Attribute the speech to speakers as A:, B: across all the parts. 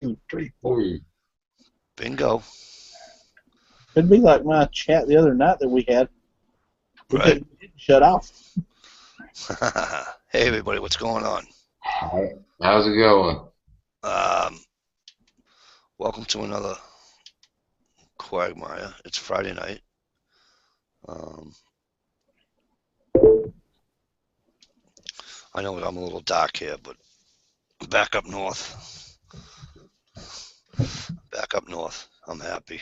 A: 2, 3, 4.
B: Bingo.
C: It'd be like my chat the other night that we had. We
B: Right.
C: couldn't shut off.
B: Hey, everybody, what's going on?
A: How's it going?
B: Welcome to another Quagmire. It's Friday night. I know I'm a little dark here, but back up north. Back up north. I'm happy.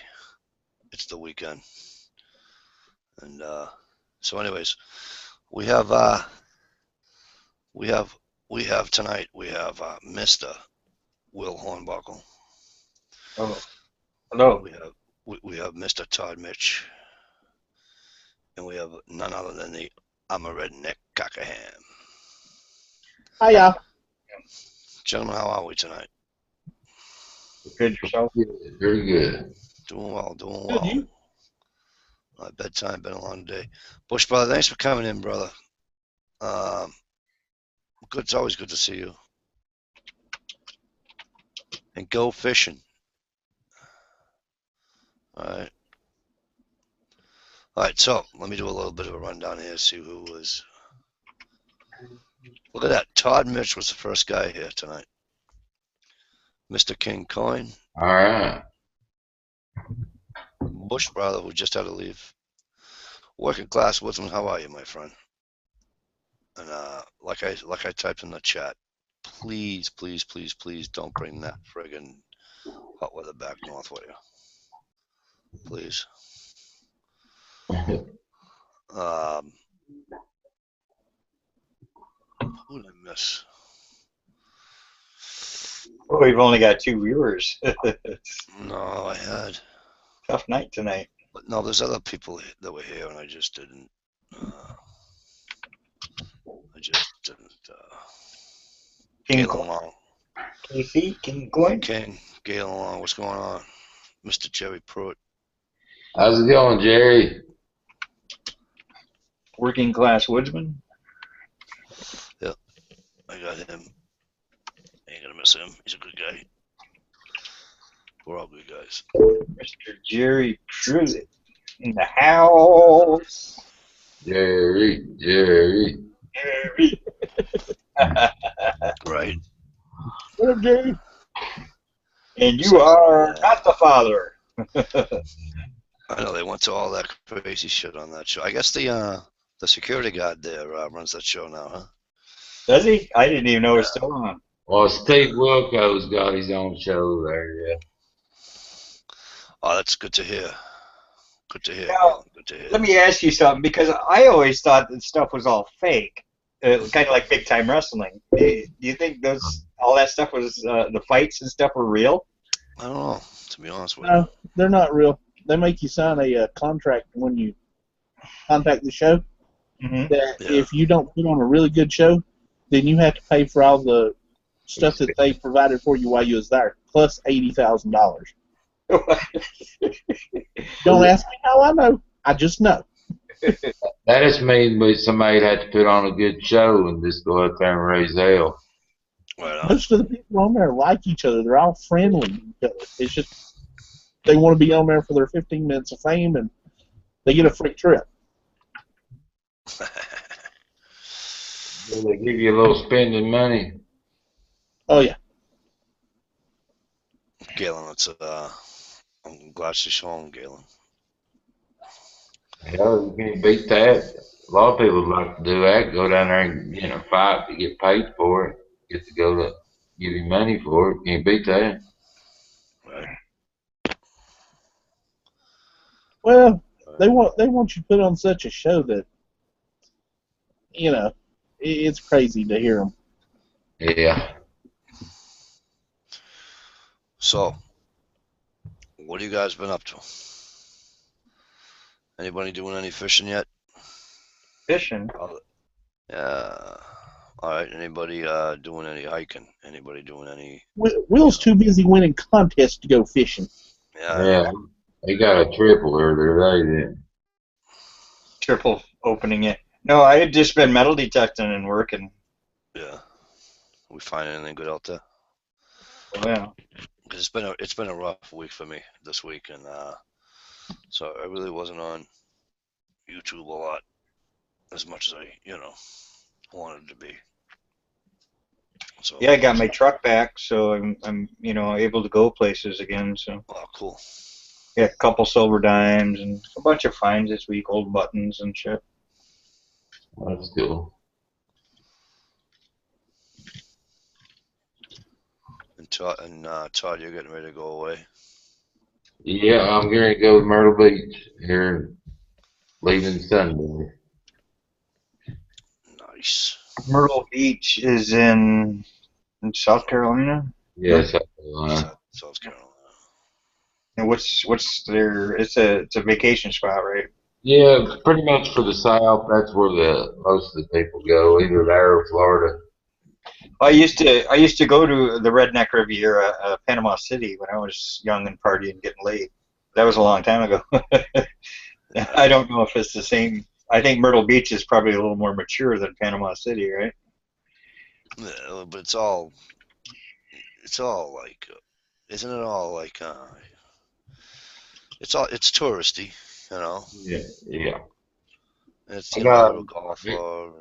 B: It's the weekend. And so anyways, we have tonight, we have Mr. Will Hornbuckle.
D: Oh, hello.
B: We have Mr. Todd Mitch. And we have none other than the I'm a Redneck Cockerham.
C: Hiya.
B: Gentlemen, how are we tonight?
D: Good yourself?
A: Very good.
B: Doing well, doing
C: Good,
B: well.
C: you?
B: My bedtime been a long day. Bush brother, thanks for coming in, brother. Good, it's always good to see you. And go fishing. All right, so let me do a little bit of a rundown here, see who was. Look at that. Todd Mitch was the first guy here tonight. Mr. King Coin.
A: All right.
B: Bush brother, who just had to leave. Working class woodsman, how are you, my friend? And like I typed in the chat, please, please, please, please don't bring that friggin' hot weather back north with you. Please. Who did I miss?
D: Oh, we've only got 2 viewers.
B: No, I had.
D: Tough night tonight.
B: But no, there's other people that were here, and I just didn't.
D: King
B: Galen Long.
D: Casey, King Coin.
B: King, Galen Long, what's going on? Mr. Jerry Pruitt.
A: How's it going, Jerry?
D: Working class woodsman.
B: Yep, I got him. Ain't gonna miss him. He's a good guy. We're all good guys.
D: Mr. Jerry Pruitt in the house.
A: Jerry.
D: Jerry.
B: Right.
C: What up, Jerry?
D: And you are not the father.
B: I know they went to all that crazy shit on that show. I guess the security guard there runs that show now, huh?
D: Does he? I didn't even know it was still on.
A: Well, Steve Wilco's got his own show there, yeah.
B: Oh, that's good to hear. Good to hear.
D: Now,
B: good to hear.
D: Let me ask you something, because I always thought that stuff was all fake, kind of like big time wrestling. Do you think all that stuff was the fights and stuff were real?
B: I don't know, to be honest with you.
C: No, they're not real. They make you sign a contract when you contact the show that if you don't put on a really good show, then you have to pay for all the stuff that they provided for you while you was there, plus $80,000. Don't ask me how I know. I just know.
A: That just means somebody had to put on a good show and just go out there and raise hell.
B: Right on.
C: Most of the people on there like each other. They're all friendly. It's just they want to be on there for their 15 minutes of fame, and they get a free trip.
A: They give you a little spending money.
C: Oh, yeah.
B: Galen, I'm glad she's home, Galen.
A: Yeah, you can't beat that. A lot of people like to do that, go down there and fight to get paid for it, get to go to give you money for it. Can't beat that.
B: Right.
C: Well, they want you to put on such a show that, it's crazy to hear them.
A: Yeah.
B: So, what have you guys been up to? Anybody doing any fishing yet?
D: Fishing?
B: Yeah. All right. Anybody doing any hiking? Anybody doing any?
C: Will's too busy winning contests to go fishing.
B: Yeah.
A: They got a triple earlier today.
D: Triple opening it. No, I had just been metal detecting and working.
B: Yeah. We find anything good out there?
D: Oh, yeah.
B: Because it's been a rough week for me this week, and so I really wasn't on YouTube a lot as much as I wanted to be. So
D: Yeah, I got my truck back, so I'm able to go places again. So
B: oh, cool.
D: yeah, a couple silver dimes and a bunch of finds this week, old buttons and shit.
A: That's cool.
B: And Todd, you're getting ready to go away.
A: Yeah, I'm going to go to Myrtle Beach here, leaving Sunday.
B: Nice.
D: Myrtle Beach is in South Carolina.
A: Yes,
B: South Carolina.
D: And what's their? It's a vacation spot, right?
A: yeah, pretty much for the South. That's where the most of the people go, either there or Florida.
D: I used to go to the Redneck Riviera, Panama City, when I was young and partying, getting laid. That was a long time ago. I don't know if it's the same. I think Myrtle Beach is probably a little more mature than Panama City, right?
B: Yeah, but it's all like, isn't it all like, it's touristy, you know.
A: Yeah, yeah.
B: And it's
A: I got
B: you're a golfer.
D: Golf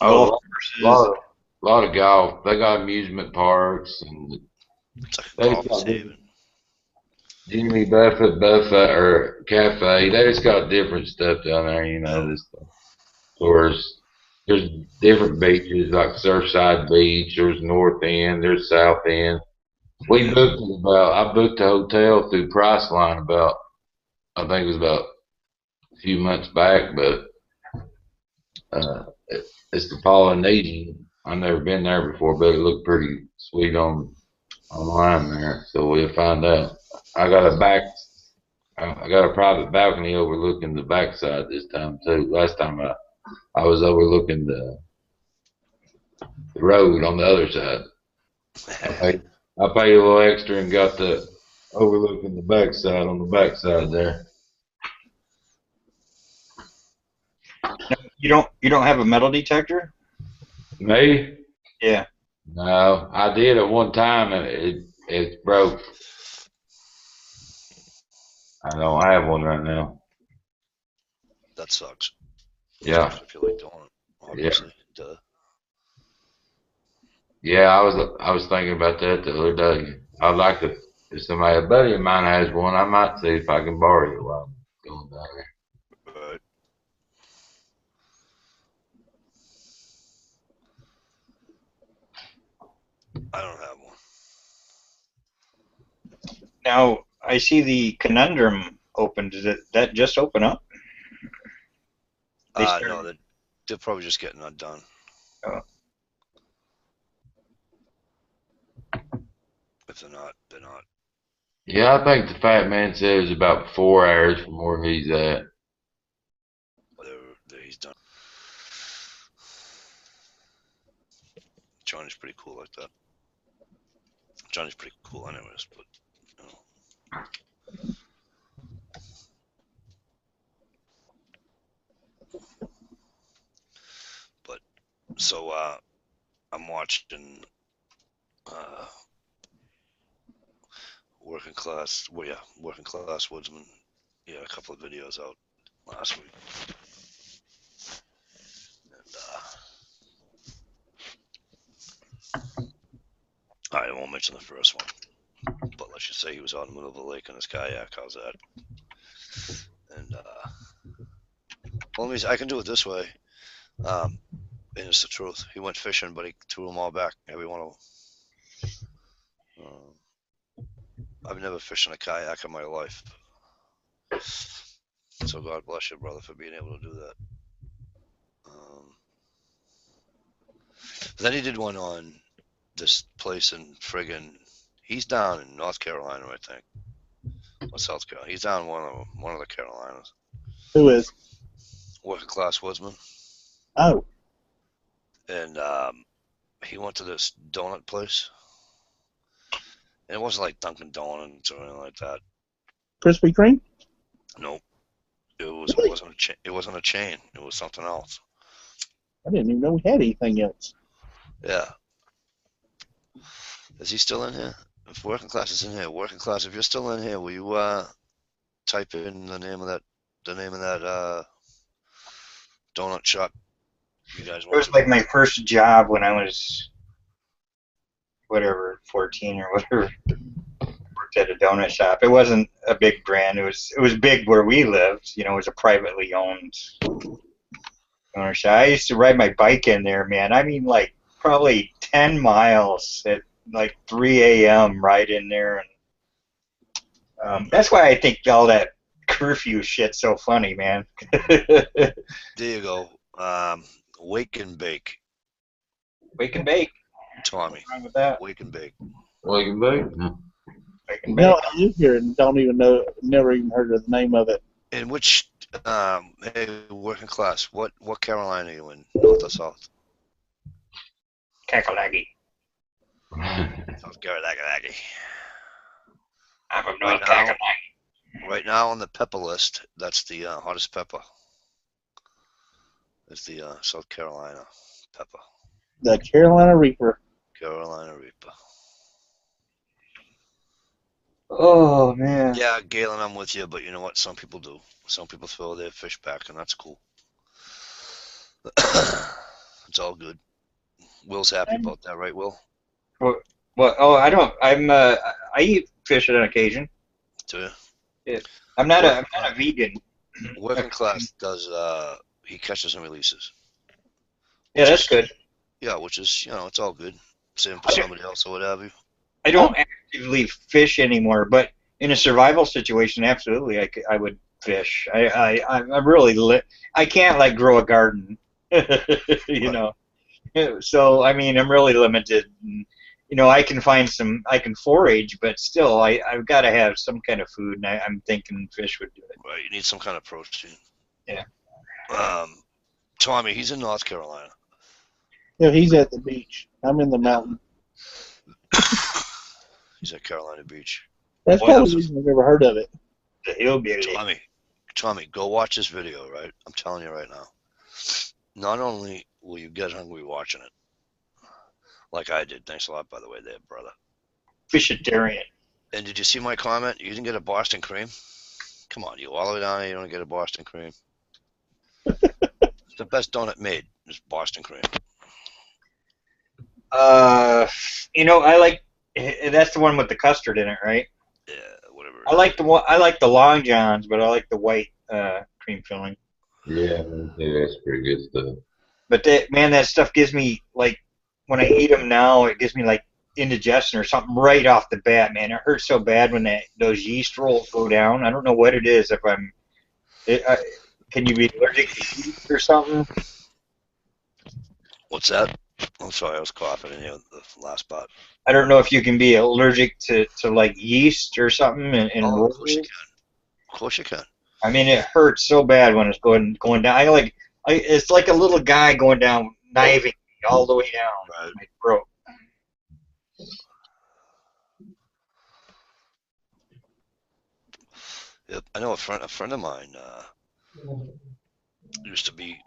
A: a
D: courses.
A: lot of golf. They got amusement parks, and
B: It's like a
A: they just
B: golfer's
A: got
B: haven.
A: Jimmy Buffett or cafe. They just got different stuff down there. This tours. There's different beaches like Surfside Beach. There's North End. There's South End. I booked a hotel through Priceline I think it was about a few months back, but it's the Polynesian. I've never been there before, but it looked pretty sweet online there. So we'll find out. I got I got a private balcony overlooking the backside this time too. Last time I was overlooking the road on the other side. I paid a little extra and got the overlooking the backside on the backside there.
D: You don't have a metal detector?
A: Me?
D: Yeah.
A: No, I did at one time and it broke. I don't have one right now.
B: That sucks.
A: Yeah,
B: Especially if you like doing it, obviously. Duh.
A: yeah. I was thinking about that the other day. I'd like to. If a buddy of mine has one, I might see if I can borrow it while I'm going down there.
B: Right. I don't have one.
D: Now I see the Conundrum open. Did that just open up?
B: No, they're probably just getting that done.
D: Oh.
B: If they're not, they're not.
A: Yeah, I think the fat man said it was about 4 hours from where he's at.
B: He's done. Johnny's pretty cool like that. Johnny's pretty cool anyways, but But so I'm watching working class woodsman. Yeah, a couple of videos out last week. And I won't mention the first one, but let's just say he was out in the middle of the lake in his kayak. How's that? And well, I can do it this way. And it's the truth. He went fishing, but he threw them all back, every one of them. I've never fished in a kayak in my life. So God bless you, brother, for being able to do that. But then he did one on this place in friggin'. He's down in North Carolina, I think. Or South Carolina. He's down one of the Carolinas.
C: Who is?
B: Working class woodsman.
C: Oh.
B: And he went to this donut place. And it wasn't like Dunkin' Donuts or anything like that.
C: Krispy Kreme?
B: Nope.
C: Really?
B: It wasn't a chain. It was something else.
C: I didn't even know we had anything else.
B: Yeah. Is he still in here? If working class is in here, working class, if you're still in here, will you type in the name of that donut shop you guys
D: It
B: want
D: was
B: to?
D: like my first job when I was whatever 14 or whatever. Worked at a donut shop. It wasn't a big brand. It was big where we lived. You know, it was a privately owned donut shop. I used to ride my bike in there, man. I mean, like probably 10 miles at like 3 a.m. right in there, and that's why I think all that curfew shit's so funny, man.
B: There you go. Wake and bake.
D: Wake and bake.
B: Tommy.
D: What's wrong with that?
B: Wake and bake.
A: Wake and bake.
D: Wake and
C: No,
D: bake.
C: I live here and don't even know, never even heard of the name of it.
B: In which, hey, working class, what Carolina are you in? North or South?
D: Kakalaki.
B: South Carolina.
D: I'm from
B: Right
D: North
B: now,
D: Kakalaki.
B: right now on the pepper list, that's the hottest pepper. It's the South Carolina pepper.
C: The Carolina Reaper.
B: Carolina Reaper.
D: Oh man.
B: Yeah, Galen, I'm with you, but you know what? Some people do. Some people throw their fish back, and that's cool. It's all good. Will's happy about that, right, Will?
D: Well, oh, I don't. I eat fish on occasion.
B: Do
D: Yeah. I'm not a vegan.
B: Working class does, he catches and releases.
D: Yeah, that's good.
B: Yeah, which is, it's all good. Same for somebody else or whatever.
D: I don't actively fish anymore, but in a survival situation, absolutely, I would fish. I'm really I can't like grow a garden, you know. So I mean, I'm really limited. And, I can I can forage, but still, I've got to have some kind of food, and I'm thinking fish would do it.
B: Right, you need some kind of protein.
D: Yeah.
B: Tommy, he's in North Carolina.
C: Yeah, he's at the beach. I'm in the mountain.
B: He's at Carolina Beach.
C: That's probably the reason I've never heard of it.
D: The hillbilly.
B: Tommy, go watch this video, right? I'm telling you right now. Not only will you get hungry watching it, like I did. Thanks a lot, by the way, there, brother.
D: Fishitarian.
B: And did you see my comment? You didn't get a Boston cream? Come on, you all the way down here, you don't get a Boston cream. It's the best donut made. Is Boston cream.
D: I like. That's the one with the custard in it, right?
B: Yeah, whatever.
D: I like the Long Johns, but I like the white cream filling.
A: Yeah, that's pretty good stuff.
D: But that stuff gives me like when I eat them now, it gives me like indigestion or something right off the bat, man. It hurts so bad when those yeast rolls go down. I don't know what it is. Can you be allergic to yeast or something?
B: What's that? I'm sorry, I was coughing in here the last part.
D: I don't know if you can be allergic to like yeast or something and
B: of course you can. Of course you can.
D: I mean, it hurts so bad when it's going down. It's like a little guy going down, knifing all the way down my throat.
B: Yep, I know a friend of mine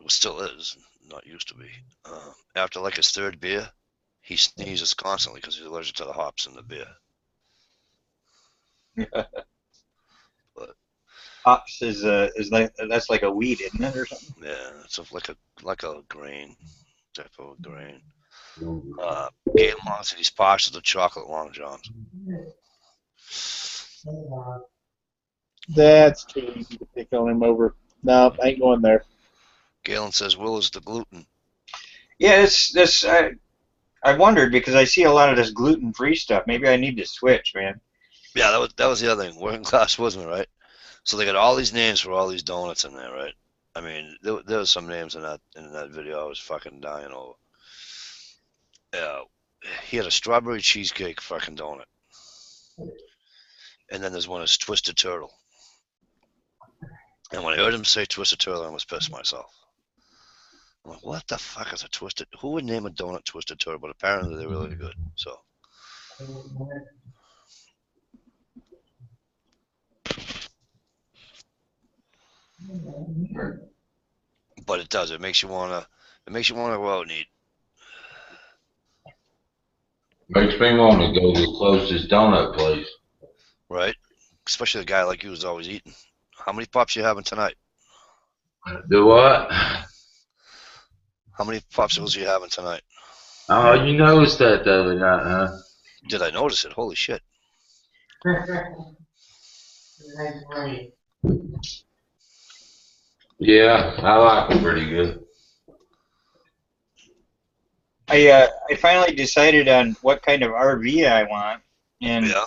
B: still is, not used to be. After like his third beer, he sneezes constantly because he's allergic to the hops in the beer. But
D: hops is that's like a weed, isn't it, or something?
B: Yeah, it's like a grain, type of grain. Galen wants it. He's partial to chocolate Long Johns.
C: That's too easy to pick on him over. No, I ain't going there.
B: Galen says Will is the gluten.
D: Yeah, I wondered because I see a lot of this gluten-free stuff. Maybe I need to switch, man.
B: Yeah, that was the other thing. Working class wisdom, right? So they got all these names for all these donuts in there, right? I mean, there was some names in that video I was fucking dying over. He had a strawberry cheesecake fucking donut, and then there's one that's Twisted Turtle. And when I heard him say Twisted Turtle, I almost pissed myself. I'm like, what the fuck is a Twisted? Who would name a donut Twisted Turtle? But apparently they're really good. So. But it does. It makes you wanna go out and eat.
A: Makes me want to go to the closest donut place.
B: Right? Especially the guy like you who's always eating. How many pops you having tonight?
A: Do what?
B: How many popsicles you having tonight?
A: Oh, you noticed that the other night, huh?
B: Did I notice it? Holy shit.
A: Yeah, I like them pretty good.
D: I finally decided on what kind of RV I want, and
B: Yeah.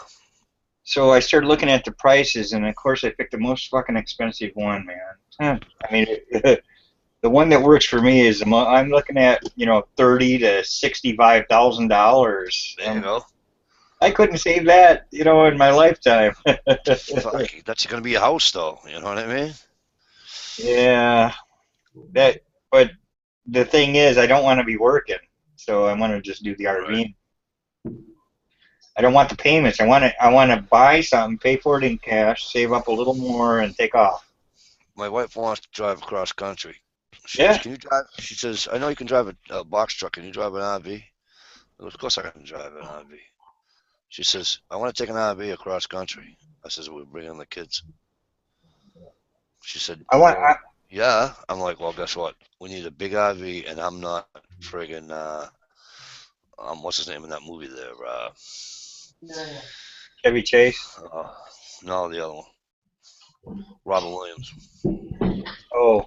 D: so I started looking at the prices, and of course I picked the most fucking expensive one, man. I mean, the one that works for me is I'm looking at $30,000 to $65,000.
B: There you go.
D: I couldn't save that, in my lifetime.
B: Fuck, that's going to be a house, though. You know what I mean?
D: Yeah, but the thing is, I don't want to be working, so I want to just do the RV.
B: Right.
D: I don't want the payments. I want to buy something, pay for it in cash, save up a little more, and take off.
B: My wife wants to drive across country. She
D: Yeah.
B: goes, can you drive? She says, I know you can drive a box truck. Can you drive an RV? I go, of course I can drive an RV. She says, I want to take an RV across country. I says, we're bringing the kids. She said,
D: I want.
B: well, yeah. I'm like, well, guess what? We need a big RV, and I'm not friggin' what's his name in that movie there?
D: Chevy Chase.
B: No, the other one. Robin Williams.
D: Oh.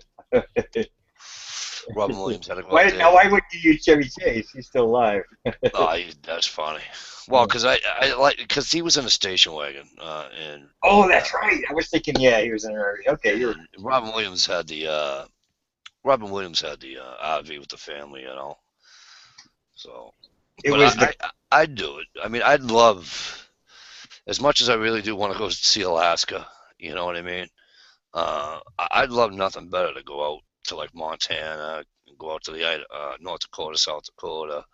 B: Robin Williams had to go
D: Why,
B: out there.
D: now, why would you use Chevy Chase? He's still alive.
B: Oh, that's funny. Well, because I like because he was in a station wagon, and
D: Oh, that's right. I was thinking, yeah, he was in an RV. Okay, you're.
B: and Robin Williams had the RV with the family, you know. So,
D: It
B: but
D: was the.
B: I'd do it. I mean, I'd love as much as I really do want to go see Alaska. You know what I mean? I'd love nothing better to go out to like Montana, go out to the North Dakota, South Dakota.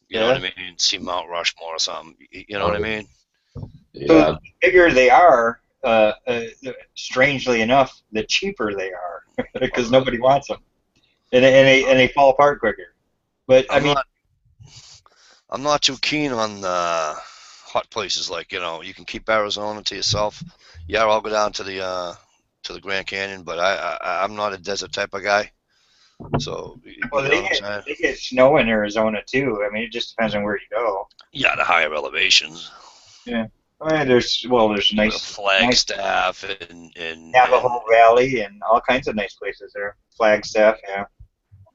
B: You know what I mean? See Mount Rushmore or something. You know what I mean?
A: Yeah.
D: So the bigger they are, strangely enough, the cheaper they are because nobody wants them, and they fall apart quicker. But
B: I'm not too keen on hot places like you can keep Arizona to yourself. Yeah, I'll go down to the Grand Canyon, but I'm not a desert type of guy. So
D: well,
B: you know what I'm saying?
D: they get snow in Arizona too. I mean, it just depends on where you go.
B: Yeah, the higher elevations.
D: Yeah. There's nice
B: Flagstaff and
D: Navajo Valley and all kinds of nice places there. Flagstaff, yeah.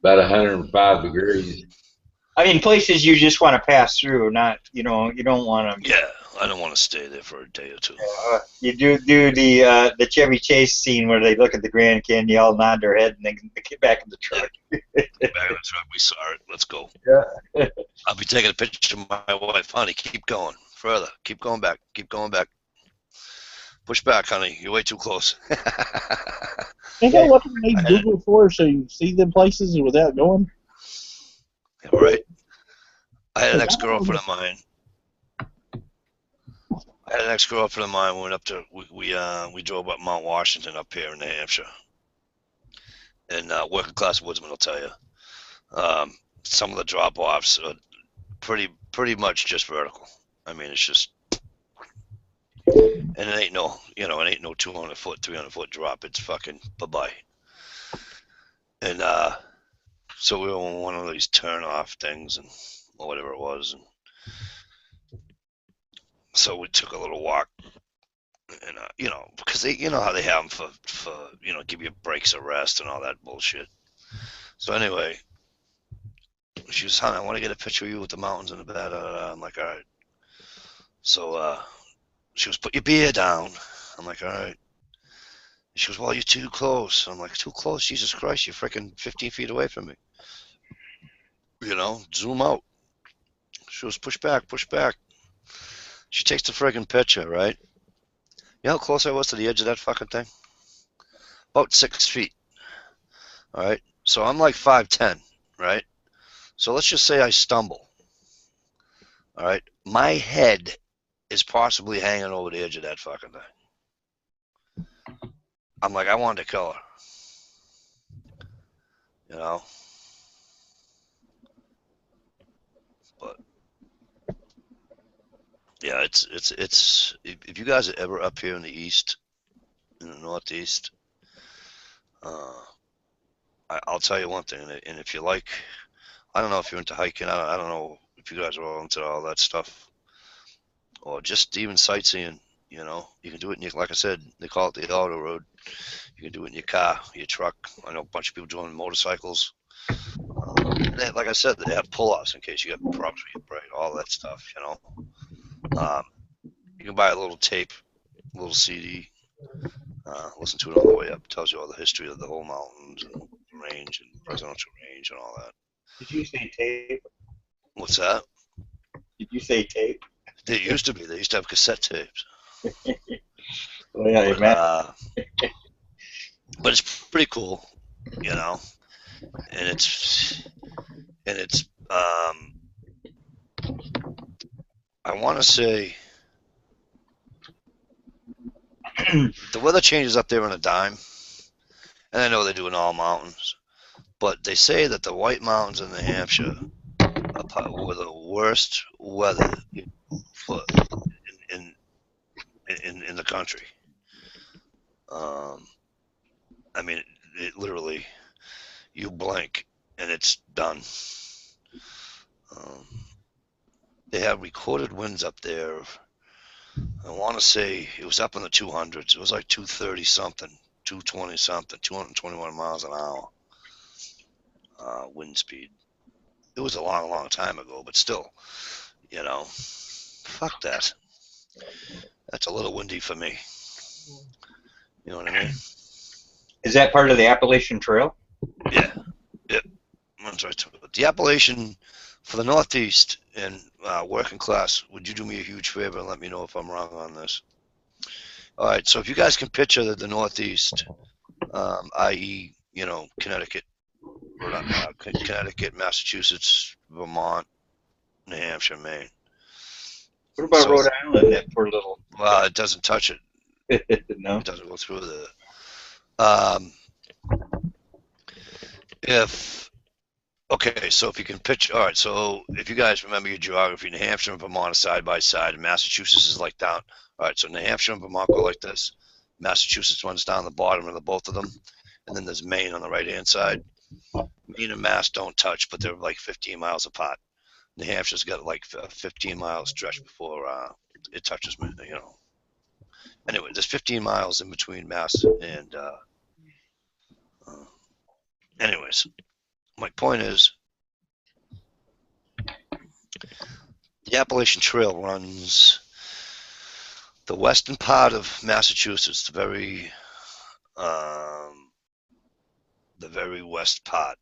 A: About 105 degrees.
D: I mean, places you just want to pass through, not you don't want to.
B: Yeah, I don't want to stay there for a day or two.
D: You do the Chevy Chase scene where they look at the Grand Canyon, they all nod their head, and they get back in the truck.
B: Back in the truck, we saw it. Let's go.
D: Yeah.
B: I'll be taking a picture of my wife. Honey, keep going further. Keep going back. Keep going back. Push back, honey. You're way too close.
C: Ain't that what we need Google for, so you see them places without going?
B: Right. I had an ex-girlfriend of mine. We went up to we drove up Mount Washington up here in New Hampshire. And working class woodsman will tell you, some of the drop-offs are pretty much just vertical. I mean, it's just, and it ain't no 200 foot, 300 foot drop. It's fucking bye-bye. And so we were on one of these turn-off things, or whatever it was, and so we took a little walk, and because they, how they have them for give you breaks of rest and all that bullshit. So anyway, she was, honey, I want to get a picture of you with the mountains in the back. I'm like, all right. So she was, put your beer down. I'm like, all right. She goes, well, you're too close. I'm like, too close? Jesus Christ, you're freaking 15 feet away from me. Zoom out. She goes, push back, push back. She takes the friggin' picture, right? You know how close I was to the edge of that fucking thing? About 6 feet. All right? So I'm like 5'10", right? So let's just say I stumble. All right? My head is possibly hanging over the edge of that fucking thing. I'm like, I wanted to kill her. But Yeah, it's if you guys are ever up here in the east, in the northeast, uh, I'll tell you one thing, and if you like, I don't know if you're into hiking. I don't know if you guys are all into all that stuff, or just even sightseeing. You know, you can do it in your, like I said, they call it the auto road. You can do it in your car, your truck. I know a bunch of people doing motorcycles. Like I said, they have pull-offs in case you got problems with your brake, all that stuff. You know, you can buy a little tape, a little CD, listen to it on the way up. It tells you all the history of the whole mountains and range and presidential range and all that.
D: Did you say tape?
B: What's that?
D: Did you say tape?
B: They used to be. They used to have cassette tapes.
D: Oh, yeah,
B: But it's pretty cool, you know. And it's I want to say the weather changes up there on a dime, and I know they do in all mountains, but they say that the White Mountains in New Hampshire were the worst weather for in the country. I mean, it literally, you blink and it's done. They have recorded winds up there. I want to say it was up in the 200s. It was like 230 something, 220 something, 221 miles an hour wind speed. It was a long, long time ago, but still, you know, fuck that. That's a little windy for me. You know what I mean?
D: Is that part of the Appalachian Trail?
B: Yeah. Yep. That's right. The Appalachian for the Northeast and working class, would you do me a huge favor and let me know if I'm wrong on this? All right. So if you guys can picture the Northeast, i.e., you know, Connecticut, Massachusetts, Vermont, New Hampshire, Maine.
D: What about Rhode Island? That poor little.
B: Well, it doesn't touch it.
D: No.
B: It doesn't go through the. Okay, so if you can picture, all right, so if you guys remember your geography, New Hampshire and Vermont are side by side, and Massachusetts is like down. All right, so New Hampshire and Vermont go like this. Massachusetts runs down the bottom of the both of them, and then there's Maine on the right-hand side. Maine and Mass don't touch, but they're like 15 miles apart. New Hampshire's got like a 15-mile stretch before it touches, you know. Anyway, there's 15 miles in between Mass and. Anyways, my point is, the Appalachian Trail runs the western part of Massachusetts, the very west part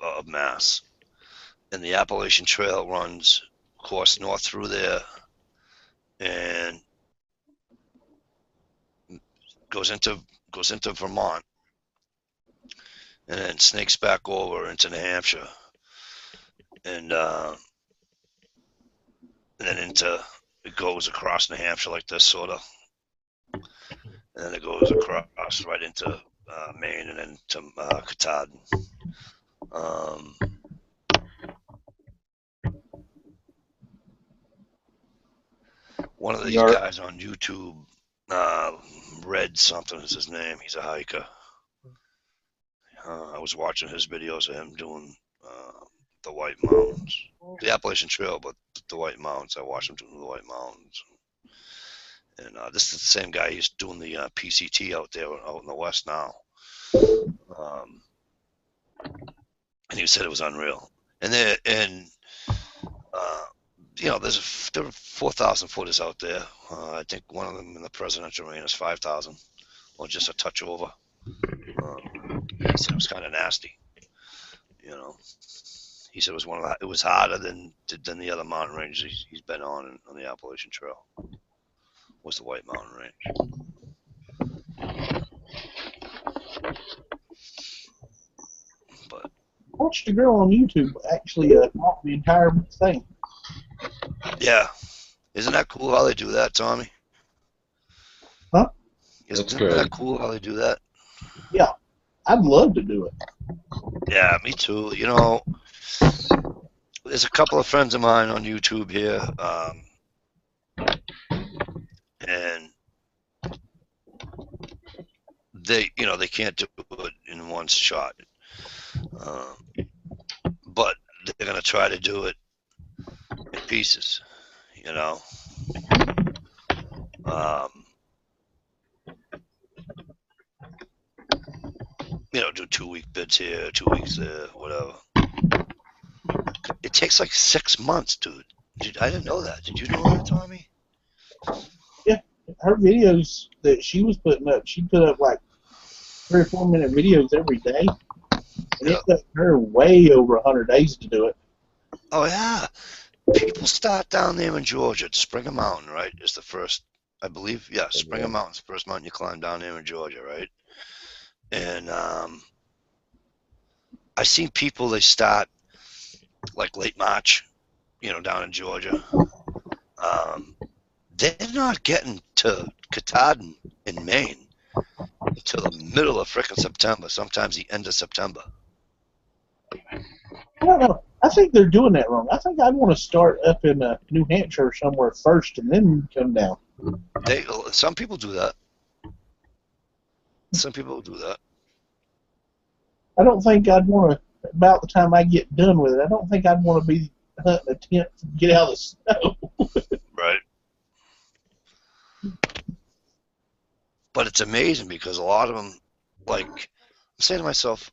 B: of Mass, and the Appalachian Trail runs, of course, north through there, and goes into Vermont, and then snakes back over into New Hampshire, and then it goes across New Hampshire like this, sort of, and then it goes across right into Maine and then to Katahdin. One of these guys on YouTube, Red something is his name. He's a hiker. I was watching his videos of him doing the White Mountains, the Appalachian Trail, but the White Mountains. I watched him doing the White Mountains. And this is the same guy. He's doing the PCT out there, out in the West now. And he said it was unreal. And you know, there are 4,000 footers out there. I think one of them in the presidential range is 5,000, or just a touch over. He said it was kind of nasty. You know, he said it was harder than the other mountain ranges he's been on the Appalachian Trail. Was the White Mountain Range. But
C: I watched a girl on YouTube actually walk the entire thing.
B: Yeah, isn't that cool how they do that, Tommy?
C: Huh?
B: Isn't that cool how they do that?
C: Yeah, I'd love to do it.
B: Yeah, me too. You know, there's a couple of friends of mine on YouTube here. and they can't do it in one shot, but they're gonna try to do it in pieces, do 2-week bids here, 2 weeks there, whatever. It takes like 6 months, dude. I didn't know that. Did you know that, Tommy?
C: Yeah, her videos that she was putting up, she put up like 3 or 4 minute videos every day, and it took her way over 100 days to do it.
B: Oh yeah, people start down there in Georgia. Springer Mountain, right? Is the first, I believe. Yeah, Springer Mountain's the first mountain you climb down there in Georgia, right? And I seen people, they start like late March, down in Georgia. They're not getting to Katahdin in Maine until the middle of frickin' September, sometimes the end of September.
C: I don't know. I think they're doing that wrong. I think I'd want to start up in New Hampshire or somewhere first and then come down.
B: Some people do that. Some people do that.
C: I don't think I'd want to, about the time I get done with it, I don't think I'd want to be hunting a tent to get out of the snow.
B: Right. But it's amazing because a lot of them, like, I'm saying to myself,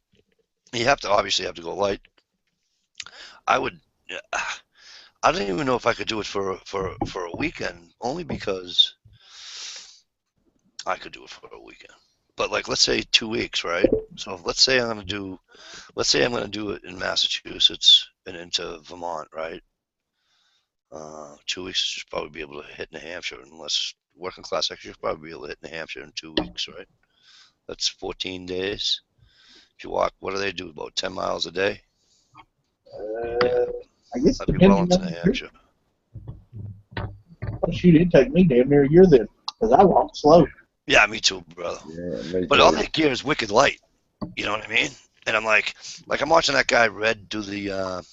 B: you obviously have to go light. I don't even know if I could do it for a weekend, only because I could do it for a weekend. But like, let's say 2 weeks, right? So let's say I'm gonna do it in Massachusetts and into Vermont, right? 2 weeks should probably be able to hit New Hampshire, unless working class actually should probably be able to hit New Hampshire in 2 weeks, right? That's 14 days. If you walk, what do they do? About 10 miles a day?
C: I guess
B: I'd be well into New Hampshire.
C: Oh, shoot, it'd take me damn near a year then, because I walk slow.
B: Yeah, me too, brother.
A: Yeah,
B: but all that gear is wicked light. You know what I mean? And I'm like I'm watching that guy Red do the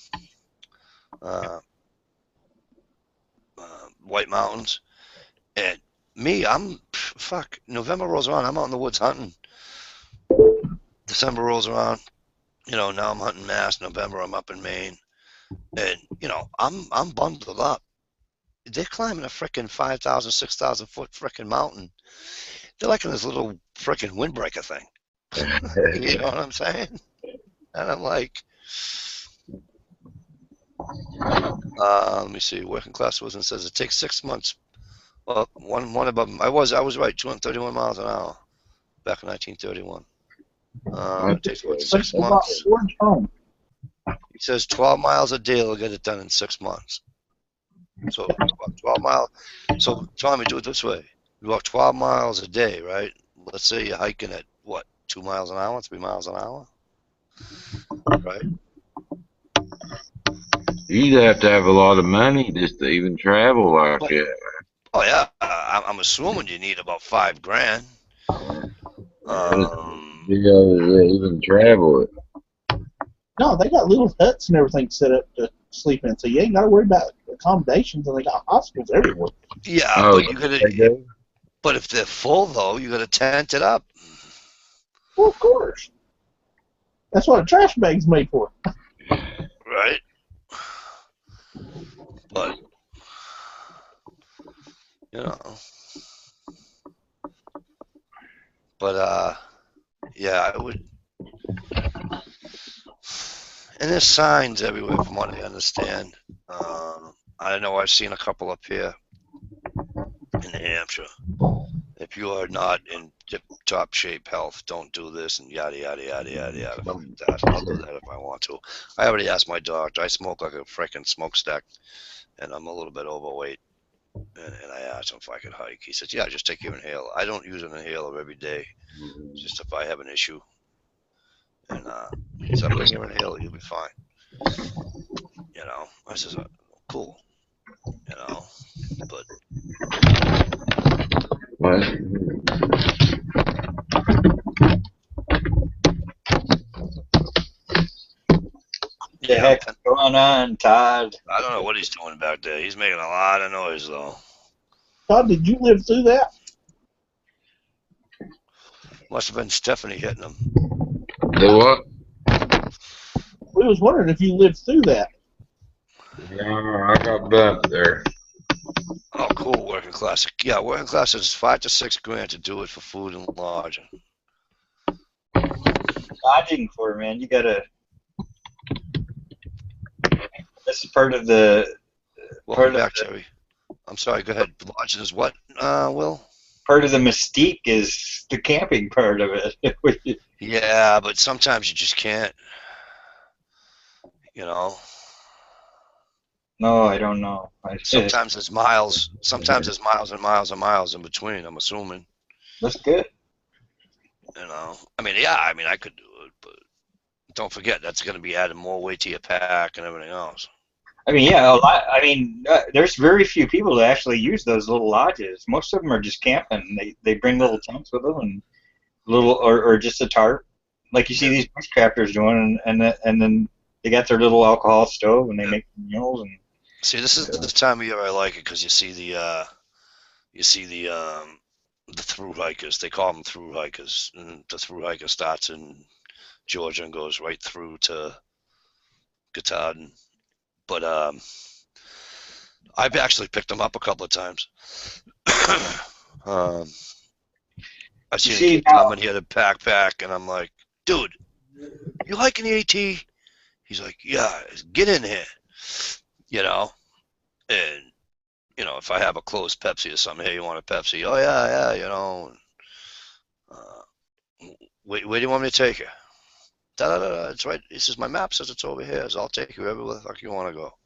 B: White Mountains, and me, November rolls around, I'm out in the woods hunting. December rolls around, now I'm hunting Mass. November, I'm up in Maine, and I'm bundled up. They're climbing a frickin' 5,000, 6,000 foot frickin' mountain. They're like in this little frickin' windbreaker thing. You know what I'm saying? And I'm like, let me see. Working Class Wisdom says it takes 6 months. Well, one above them. I was right. 231 miles an hour back in 1931. It takes what, 6 months? He says 12 miles a day will get it done in 6 months. So 12 miles. So Tommy, do it this way. You walk 12 miles a day, right? Let's say you're hiking at what, 2 miles an hour, 3 miles an hour, right?
A: You'd have to have a lot of money just to even travel like that.
B: Oh yeah, I'm assuming you need about $5,000.
A: Even travel it.
C: No, they got little huts and everything set up to sleep in, so you ain't got to worry about accommodations, and they got hospitals everywhere.
B: Yeah, but you gotta. But if they're full though, you gotta tent it up.
C: Well, of course. That's what a trash bag's made for.
B: Right. But yeah, I would. And there's signs everywhere from what I understand. I know I've seen a couple up here in New Hampshire. If you are not in tip-top shape health, don't do this, and yada, yada, yada, yada, yada. I'll do that if I want to. I already asked my doctor. I smoke like a freaking smokestack, and I'm a little bit overweight. And I asked him if I could hike. He said, yeah, just take your inhaler. I don't use an inhaler every day, just if I have an issue. And he said, bring your inhaler, you'll be fine. I said, cool. But
D: the heck going on, Todd?
B: I don't know what he's doing back there. He's making a lot of noise, though.
C: Todd, did you live through that?
B: Must have been Stephanie hitting him.
A: The what?
C: We was wondering if you lived through that.
A: Yeah, I got bumped there.
B: Oh, cool, working class. Yeah, working class is $5 to $6 grand to do it for food and lodging.
D: Lodging for, man. You gotta. This is part of the.
B: Welcome back, Jerry. I'm sorry. Go ahead. Lodging is what, Will?
D: Part of the mystique is the camping part of it.
B: Yeah, but sometimes you just can't. You know.
D: No, I don't know.
B: Sometimes there's miles. Sometimes there's miles and miles and miles in between. I'm assuming.
D: That's good.
B: You know. I mean, yeah. I mean, I could do it, but don't forget that's going to be adding more weight to your pack and everything else.
D: I mean, yeah, a lot. I mean, there's very few people that actually use those little lodges. Most of them are just camping. They bring little tents with them and little or just a tarp, like you see these bushcrafters doing, and then they got their little alcohol stove and they make meals and.
B: See, this is the time of year I like it because you see the through hikers. They call them through hikers, and the through hiker starts in Georgia and goes right through to Katahdin. But I've actually picked them up a couple of times. I've seen a kid coming here to pack, and I'm like, dude, you hiking the AT? He's like, yeah, get in here. You know, and you know, if I have a closed Pepsi or something, hey, you want a Pepsi? Oh yeah, you know. Where do you want me to take you? It's right. He says my map says it's over here, so I'll take you everywhere the fuck you want to go.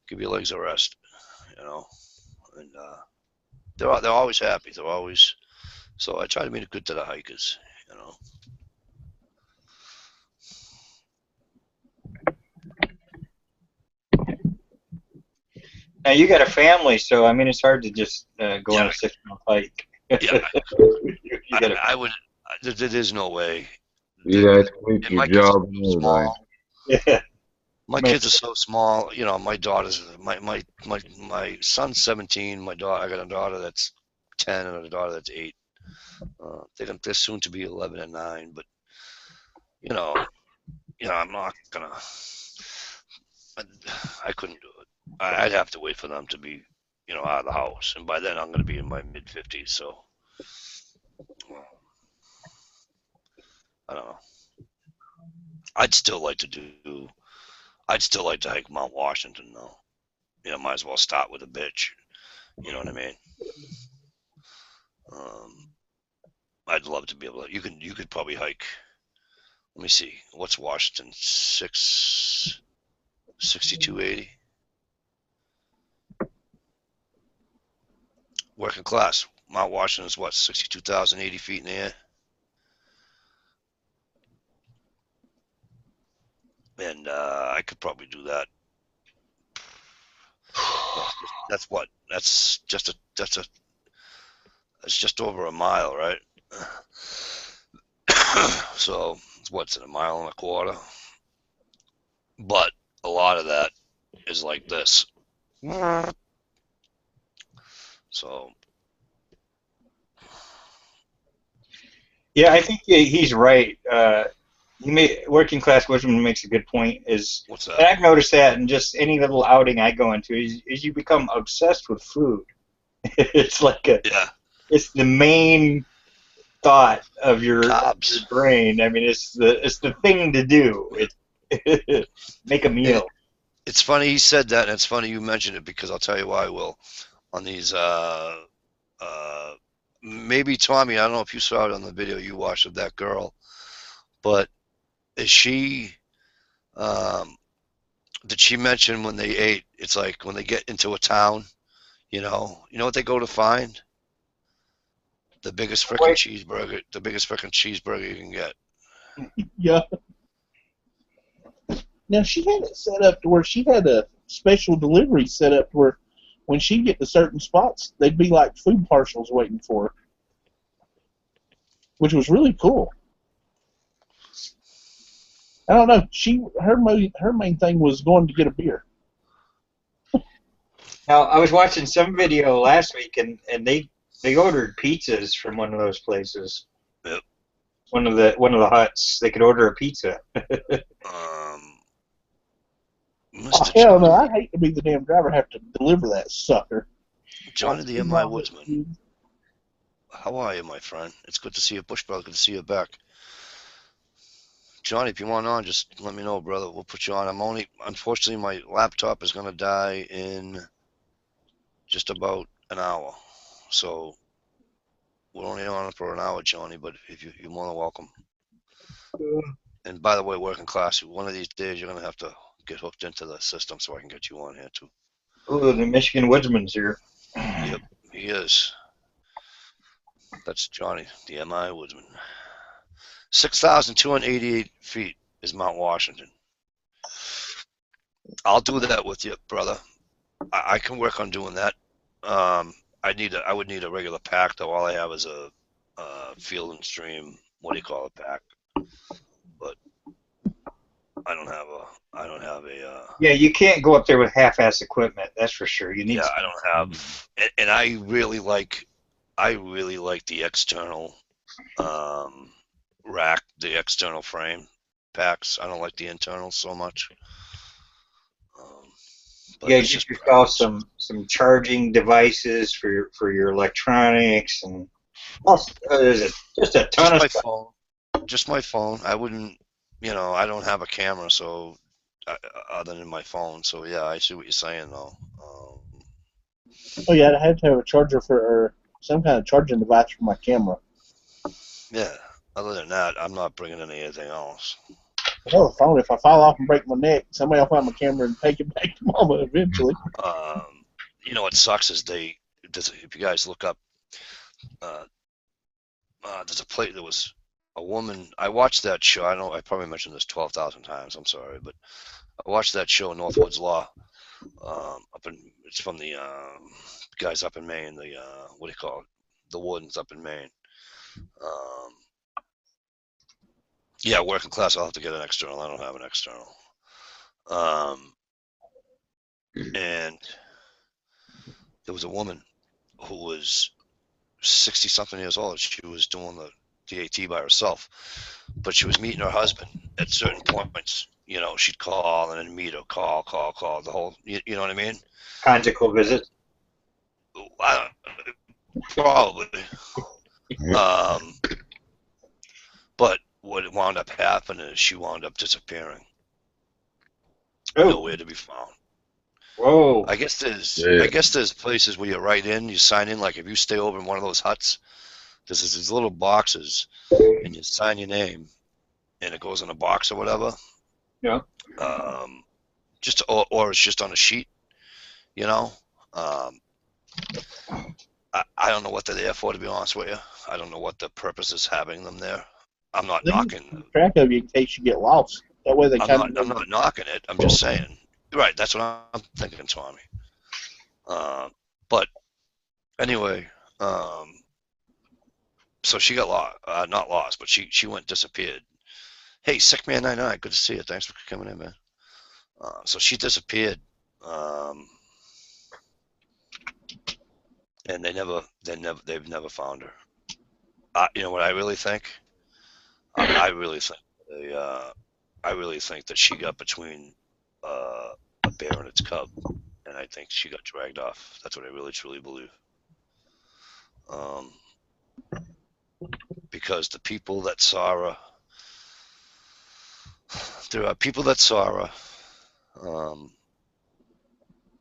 B: Give your legs a rest, you know. And they're always happy. They're always. So I try to make it good to the hikers, you know.
D: Now you got a family, so I mean it's hard to just go on a 6-month hike.
B: Yeah, I would. There's no way.
A: Yeah, that's quit your job.
B: Small.
D: Yeah.
B: My kids are so small. You know, my daughter's my son's 17. My daughter, I got a daughter that's 10 and a daughter that's 8. They're soon to be 11 and 9. But you know, I'm not gonna. I couldn't do it. I'd have to wait for them to be, you know, out of the house, and by then I'm gonna be in my mid-50s. So, I don't know. I'd still like to hike Mount Washington, though. You know, might as well start with a bitch. You know what I mean? I'd love to be able to. You could probably hike. Let me see. What's Washington? 6280. Working class. Mount Washington is what? 62,080 feet in the air. And I could probably do that. That's what? That's just over a mile, right? So what's it, a mile and a quarter? But a lot of that is like this. So.
D: Yeah, I think he's right. Working class wisdom makes a good point.
B: What's that?
D: And I've noticed that in just any little outing I go into is you become obsessed with food. It's like it's the main thought of your brain. I mean, it's the thing to do. Make a meal.
B: It's funny he said that, and it's funny you mentioned it because I'll tell you why, Will. On these, maybe Tommy, I don't know if you saw it on the video you watched of that girl, but is she, did she mention when they ate, it's like when they get into a town, you know what they go to find? The biggest frickin' cheeseburger, you can get.
C: Yeah. Now, she had it set up to where she had a special delivery set up to where when she'd get to certain spots, they'd be like food parcels waiting for her, which was really cool. I don't know. Her main thing was going to get a beer.
D: Now, I was watching some video last week, and they ordered pizzas from one of those places.
B: Yep.
D: One of the huts. They could order a pizza.
B: Mr.
C: Hell no!
B: Johnny,
C: I hate to be the damn driver. Have to deliver that sucker.
B: Johnny the MI Woodsman. How are you, my friend? It's good to see you, Bush brother. Good to see you back. Johnny, if you want on, just let me know, brother. We'll put you on. Unfortunately, my laptop is going to die in just about an hour. So we're only on for an hour, Johnny, but if you're more than welcome. And by the way, working class, one of these days you're going to have to get hooked into the system so I can get you on here too.
D: Oh, the Michigan Woodsman's here.
B: Yep, he is. That's Johnny, the MI Woodsman. 6,288 feet is Mount Washington. I'll do that with you, brother. I can work on doing that. I would need a regular pack though. All I have is a Field and Stream. What do you call it, pack? But I don't have a.
D: Yeah, you can't go up there with half-ass equipment. That's for sure. You need.
B: Yeah, I don't have. And I really like the external rack, the external frame packs. I don't like the internal so much. But
D: Yeah,
B: it's
D: get
B: just
D: yourself some charging devices for your electronics and also, just a ton of
B: my
D: stuff.
B: phone. Just my phone. I wouldn't. I don't have a camera, so other than my phone. So yeah, I see what you're saying though.
C: Oh yeah, I had to have a charger or some kind of charging device for my camera.
B: Yeah. Other than that, I'm not bringing anything else.
C: Hell, phone. If I fall off and break my neck, somebody will find my camera and take it back to Mama eventually.
B: What sucks is if you guys look up, there's a plate. There was a woman. I watched that show. I know I probably mentioned this 12,000 times. I'm sorry, but I watched that show, Northwoods Law. It's from the guys up in Maine. The what do you call it? The Wardens up in Maine. Yeah, working class. I'll have to get an external. I don't have an external. And there was a woman who was 60-something years old. She was doing the DAT by herself, but she was meeting her husband at certain points. She'd call and then meet her, call, the whole, you know what I mean?
D: Conjugal visit.
B: Probably. But what wound up happening is she wound up disappearing.
D: Oh.
B: Nowhere to be found.
D: Whoa.
B: I guess there's places where you write in, you sign in, like if you stay over in one of those huts, there's these little boxes, and you sign your name, and it goes in a box or whatever.
D: Yeah.
B: Or it's just on a sheet, I don't know what they're there for, to be honest with you. I don't know what the purpose is having them there. I'm not knocking.
C: Track of you in case you get lost. That way
B: I'm not knocking it. I'm just saying. Right, that's what I'm thinking, Tommy. But anyway, so she got lost. Not lost, but she went disappeared. Hey, Sick Man 99, good to see you. Thanks for coming in, man. So she disappeared, and they've never found her. You know what I really think? I really think that she got between a bear and its cub, and I think she got dragged off. That's what I really truly believe. Because the people that saw her, there are people that saw her,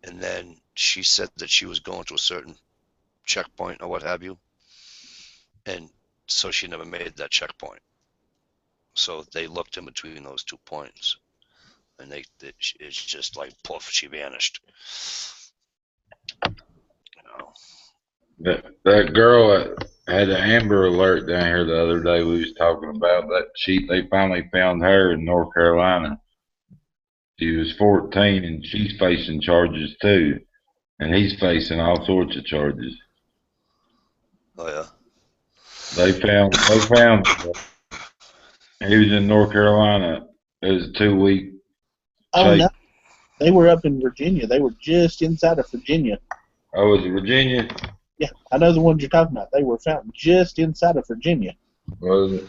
B: and then she said that she was going to a certain checkpoint or what have you, and so she never made that checkpoint. So they looked in between those 2 points, and it's just like poof, she vanished.
A: That girl had an Amber Alert down here the other day. We was talking about that. They finally found her in North Carolina. She was 14, and she's facing charges too, and he's facing all sorts of charges.
B: Oh yeah.
A: They found. He was in North Carolina. It was a 2-week.
C: Oh no! They were up in Virginia. They were just inside of Virginia.
A: Oh, was it Virginia?
C: Yeah, I know the ones you're talking about. They were found just inside of Virginia.
A: Was it?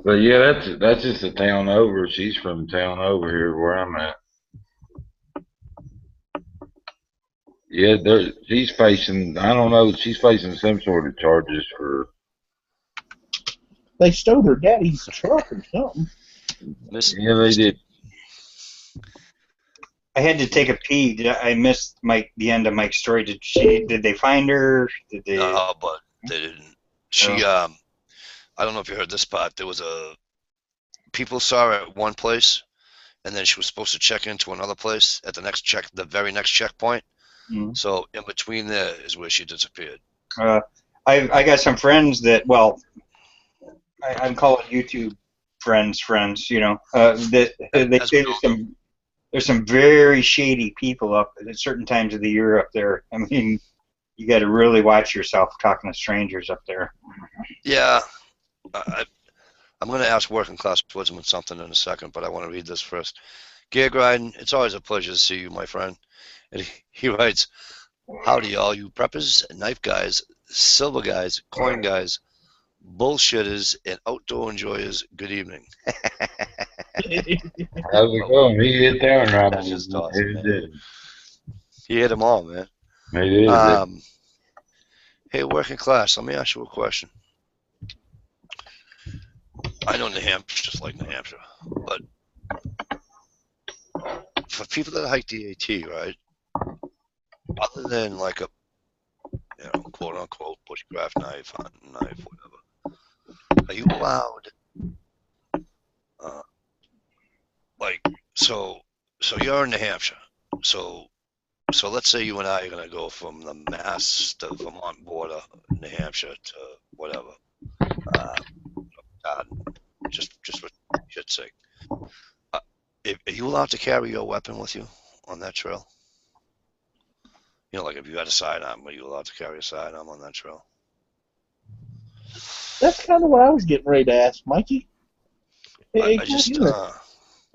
A: But yeah, that's just a town over. She's from town over here where I'm at. Yeah, she's facing. I don't know. She's facing some sort of charges for.
C: They stole her daddy's truck or something.
A: Yeah, they did.
D: I had to take a pee. I missed the end of Mike's story. Did they find her? Did they?
B: No, but they didn't. She I don't know if you heard this part. There was people saw her at one place, and then she was supposed to check into another place at the very next checkpoint.
D: Mm-hmm.
B: So in between there is where she disappeared.
D: I got some friends that, well, I'm calling YouTube friends. You know, that they say there's some very shady people up at certain times of the year up there. I mean, you got to really watch yourself talking to strangers up there.
B: Yeah, I'm going to ask Working Class Woodsman something in a second, but I want to read this first. Gig riding, it's always a pleasure to see you, my friend. And he writes, howdy all you preppers, knife guys, silver guys, coin guys, bullshitters, and outdoor enjoyers, good evening.
A: How's it going? He hit that one right.
B: That's just awesome, man. He hit them all, man.
A: He did.
B: Hey, Working Class, let me ask you a question. I know New Hampshire's like New Hampshire, but for people that hike the AT, right, other than like a, quote unquote bushcraft knife, hunting knife, whatever, are you allowed, so you're in New Hampshire, so let's say you and I are going to go from the Mass to Vermont border, New Hampshire to whatever, just for shit's sake. Are you allowed to carry your weapon with you on that trail? You know, like if you had a sidearm, are you allowed to carry a sidearm on that trail?
C: That's kind of what I was getting ready to ask, Mikey.
B: I just,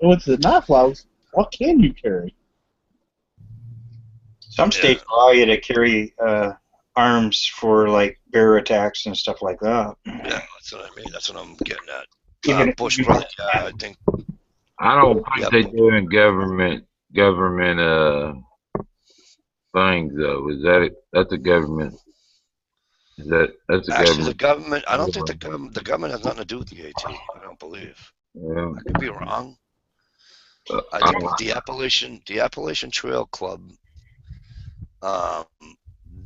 C: with the knife laws, what can you carry?
D: Some states allow you to carry arms for like bear attacks and stuff like that.
B: Yeah, that's what I mean. That's what I'm getting at. Bush probably, I think.
A: I don't think they're doing government things though. Is that it? That's a government. That's a
B: Actually,
A: government?
B: the government. I don't think the government has nothing to do with the AT. I don't believe.
A: Yeah.
B: I could be wrong. I think the Appalachian Trail Club.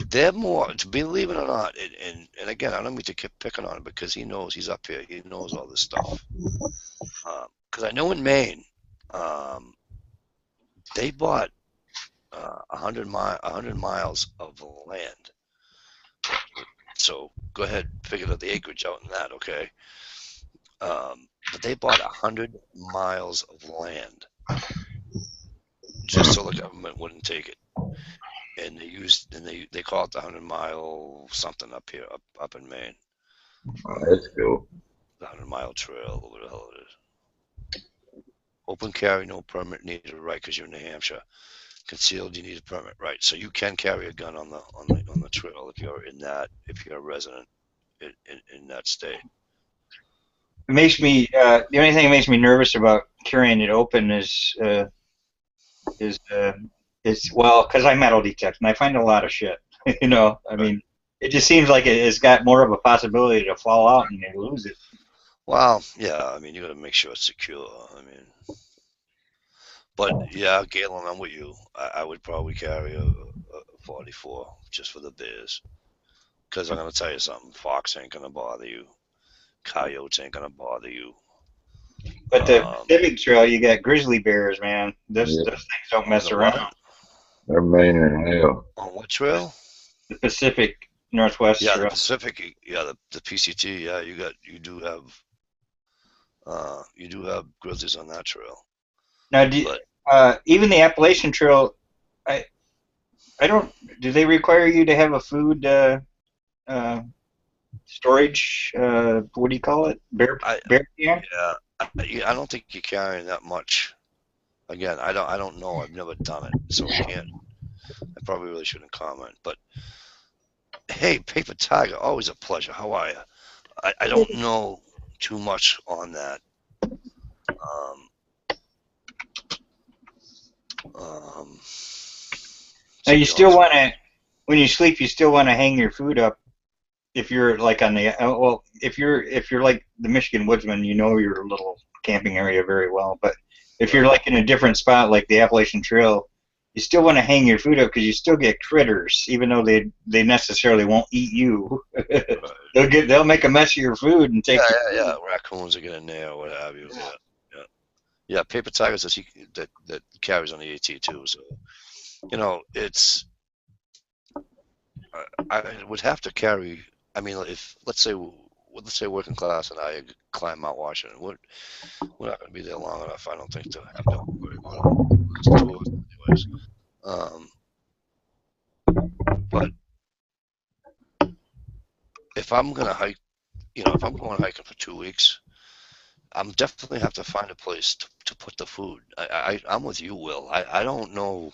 B: They're more, believe it or not, and again, I don't mean to keep picking on him because he knows he's up here. He knows all this stuff. Because I know in Maine, they bought 100 miles of land. So go ahead, figure out the acreage out in that, okay? But they bought 100 miles of land just so the government wouldn't take it. And they call it the 100-mile something up here, up in Maine.
A: Oh, that's cool.
B: The 100-mile trail, or whatever the hell it is. Open carry, no permit needed, right? Because you're in New Hampshire. Concealed, you need a permit, right? So you can carry a gun on the trail if you're a resident in that state.
D: It makes me the only thing that makes me nervous about carrying it open is well, because I metal detect and I find a lot of shit. You know, I mean, it just seems like it's got more of a possibility to fall out and you lose it.
B: Well, yeah, I mean, you got to make sure it's secure. I mean, but yeah, Galen, I'm with you. I would probably carry a 44 just for the bears. Because I'm gonna tell you something, fox ain't gonna bother you, coyotes ain't gonna bother you.
D: But the Pacific Trail, you got grizzly bears, man. Those things don't mess around.
A: They're mean in hell.
B: On what trail?
D: The Pacific Northwest Trail.
B: Yeah, the Pacific. Yeah, the PCT. Yeah, you do have grizzlies on that trail.
D: Now, even the Appalachian Trail, I don't. Do they require you to have a food storage? What do you call it? Bear can?
B: Yeah, I don't think you're carrying that much. Again, I don't know. I've never done it, so I can't. I probably really shouldn't comment. But hey, Paper Tiger, always a pleasure. How are you? I don't know too much on that.
D: Now you still want to, when you sleep, you still want to hang your food up. If you're like on the well, if you're like the Michigan Woodsman, you know your little camping area very well. But if you're like in a different spot, like the Appalachian Trail, you still want to hang your food up because you still get critters, even though they necessarily won't eat you. They'll make a mess of your food and take.
B: Yeah. Raccoons are getting there or what have you. Yeah. Paper Tiger says that carries on the AT too. So it's. I would have to carry. I mean, if let's say working class and I climb Mount Washington, we're not going to be there long enough. I don't think to have to worry about it. It's 2 hours anyways. But if I'm going to hike, if I'm going hiking for 2 weeks, I'm definitely have to find a place to put the food. I'm with you, Will. I don't know.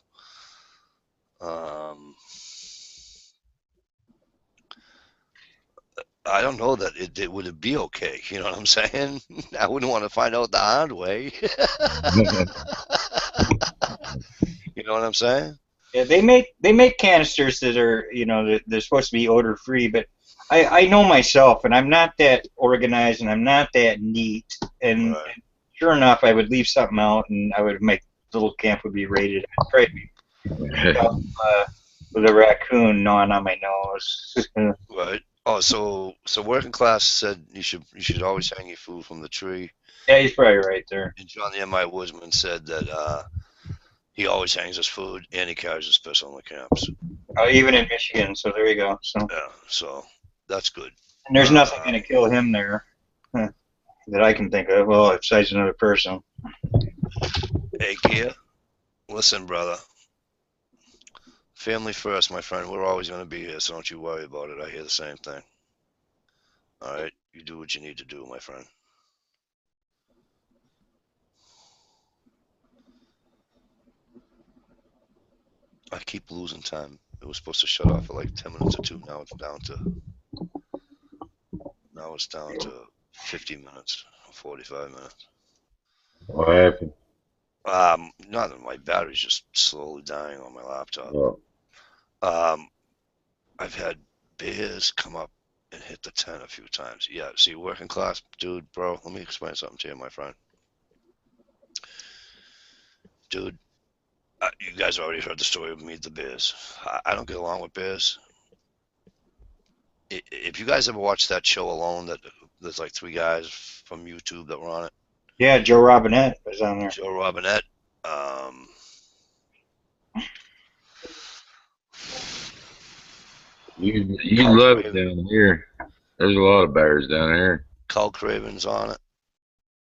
B: I don't know that it would be okay. You know what I'm saying? I wouldn't want to find out the hard way. You know what I'm saying?
D: Yeah, they make canisters that are they're supposed to be odor free, but I know myself, and I'm not that organized, and I'm not that neat, and
B: Right.
D: sure enough, I would leave something out, and I would make little camp would be raided. I'd probably be with a raccoon gnawing on my nose.
B: Right. Oh, so working class said you should always hang your food from the tree.
D: Yeah, he's probably right there.
B: And John the M.I. Woodsman said that he always hangs his food and he carries his pistol in the camps.
D: Oh, even in Michigan, so there you go. So
B: yeah, so that's good.
D: And there's nothing going to kill him there that I can think of. Well, besides another person.
B: Hey, Gia, listen, brother. Family first, my friend. We're always going to be here, so don't you worry about it. I hear the same thing. All right? You do what you need to do, my friend. I keep losing time. It was supposed to shut off at like 10 minutes or 2. Now it's down to 50 minutes, 45 minutes.
A: What happened?
B: Nothing. My battery's just slowly dying on my laptop.
A: Oh.
B: I've had bears come up and hit the tent a few times. Yeah, see, working class dude, bro, let me explain something to you, my friend. Dude, you guys already heard the story of Meet the Bears. I don't get along with bears. If you guys ever watched that show Alone, that there's like 3 guys from YouTube that were on it.
D: Yeah, Joe Robinette was on there.
B: Joe Robinette.
A: You love it down here. There's a lot of bears down here.
B: Carl Craven's on it,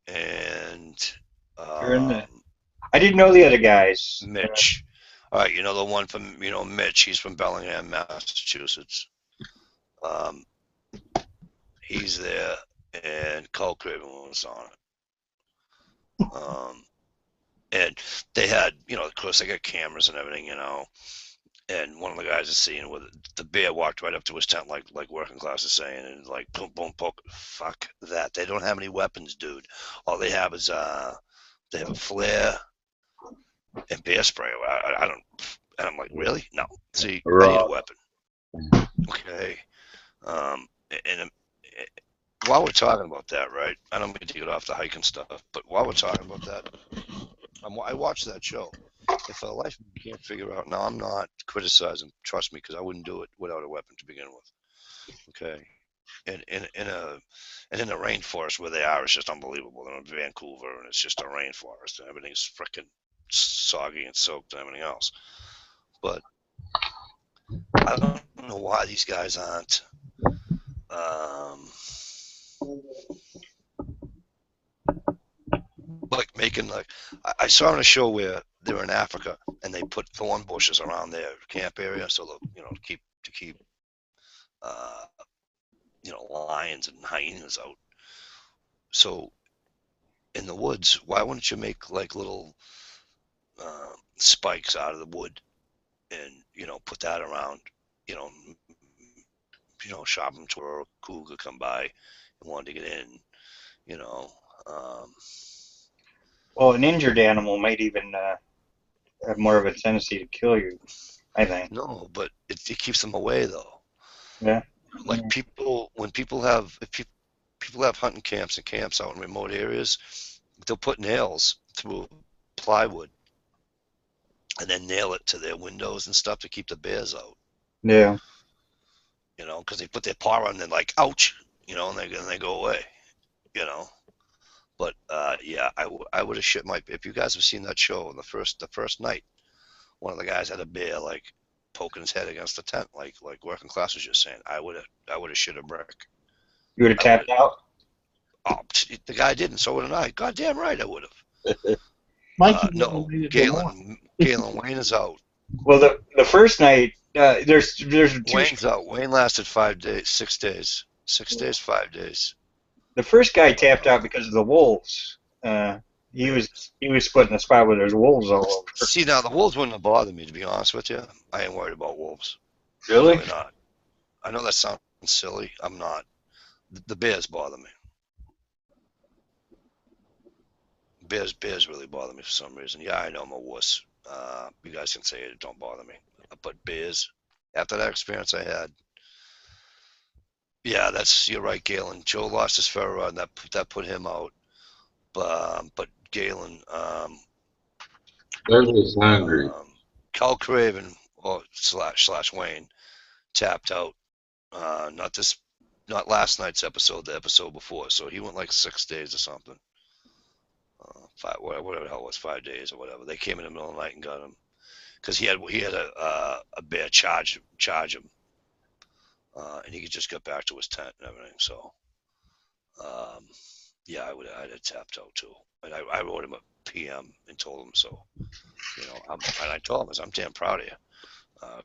B: and
D: I didn't know the other guys.
B: Mitch. All right, you know the one from Mitch. He's from Bellingham, Massachusetts. He's there, and Carl Craven was on it. And they had, of course, they got cameras and everything, And one of the guys is seeing where the bear walked right up to his tent, like working class is saying, and like boom, boom, poke. Fuck that! They don't have any weapons, dude. All they have is they have a flare and bear spray. I don't. And I'm like, really? No. See, I need a weapon. Okay. And while we're talking about that, right? I don't mean to get off the hiking stuff, but while we're talking about that, I watched that show. If for the life of me you can't figure out, now I'm not criticizing, trust me, because I wouldn't do it without a weapon to begin with. Okay. And in the rainforest where they are, it's just unbelievable. They're in Vancouver, and it's just a rainforest, and everything's freaking soggy and soaked and everything else. But I don't know why these guys aren't like making I saw on a show where they were in Africa and they put thorn bushes around their camp area so to keep lions and hyenas out. So in the woods, why wouldn't you make like little spikes out of the wood, and put that around, shop them to where a cougar come by and wanted to get in, um,
D: Well, an injured animal might even have more of a tendency to kill you, I think.
B: no, but it keeps them away though.
D: Yeah.
B: Like
D: Yeah.
B: people have hunting camps and camps out in remote areas, they'll put nails through plywood and then nail it to their windows and stuff to keep the bears out.
D: Yeah.
B: Because they put their paw on and like, ouch, and they go away, you know. But yeah, I would have shit my. If you guys have seen that show, the first night, one of the guys had a bear like poking his head against the tent, like Working Class was just saying. I would have shit a brick.
D: You would have tapped out?
B: Oh, the guy didn't, so would I. Goddamn right, I would have.
C: Mikey
B: No,
C: made it no more.
B: Galen Wayne is out.
D: Well, the first night, there's two.
B: Wayne's out. Wayne lasted 5 days, 6 days, 6 days, 5 days.
D: The first guy tapped out because of the wolves. He was put in a spot where there's wolves all over.
B: See, now the wolves wouldn't have bothered me, to be honest with you. I ain't worried about wolves.
D: Really?
B: Really not. I know that sounds silly. I'm not. The bears bother me. Bears really bother me for some reason. Yeah, I know I'm a wuss. You guys can say it don't bother me. But bears, after that experience I had, yeah, you're right, Galen. Joe lost his ferro rod, and that put him out. But Galen,
A: They're just hungry.
B: Cal Craven or slash Wayne tapped out. Not last night's episode, the episode before. So he went like 6 days or something. Whatever the hell it was, 5 days or whatever. They came in the middle of the night and got him because he had a bear charge him, and he just got back to his tent and everything. So, yeah, I'd have tapped out too. And I wrote him a PM and told him so. And I told him, I'm damn proud of you,